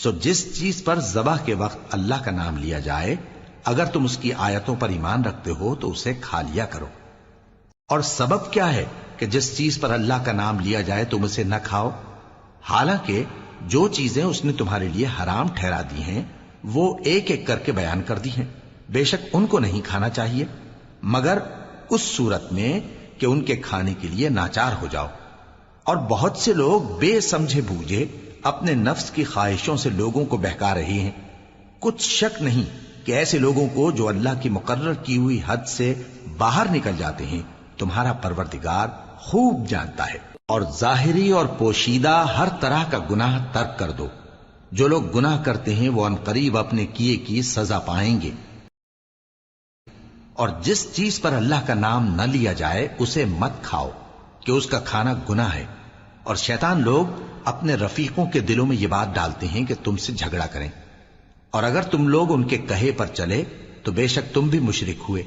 سو جس چیز پر ذبح کے وقت اللہ کا نام لیا جائے اگر تم اس کی آیتوں پر ایمان رکھتے ہو تو اسے کھا لیا کرو۔ اور سبب کیا ہے کہ جس چیز پر اللہ کا نام لیا جائے تم اسے نہ کھاؤ؟ حالانکہ جو چیزیں اس نے تمہارے لیے حرام ٹھہرا دی ہیں وہ ایک ایک کر کے بیان کر دی ہیں، بے شک ان کو نہیں کھانا چاہیے مگر اس صورت میں کہ ان کے کھانے کے لیے ناچار ہو جاؤ۔ اور بہت سے لوگ بے سمجھے بوجھے اپنے نفس کی خواہشوں سے لوگوں کو بہکا رہے ہیں۔ کچھ شک نہیں کہ ایسے لوگوں کو جو اللہ کی مقرر کی ہوئی حد سے باہر نکل جاتے ہیں تمہارا پروردگار خوب جانتا ہے۔ اور ظاہری اور پوشیدہ ہر طرح کا گناہ ترک کر دو۔ جو لوگ گناہ کرتے ہیں وہ عنقریب اپنے کیے کی سزا پائیں گے۔ اور جس چیز پر اللہ کا نام نہ لیا جائے اسے مت کھاؤ کہ اس کا کھانا گناہ ہے۔ اور شیطان لوگ اپنے رفیقوں کے دلوں میں یہ بات ڈالتے ہیں کہ تم سے جھگڑا کریں، اور اگر تم لوگ ان کے کہے پر چلے تو بے شک تم بھی مشرک ہوئے۔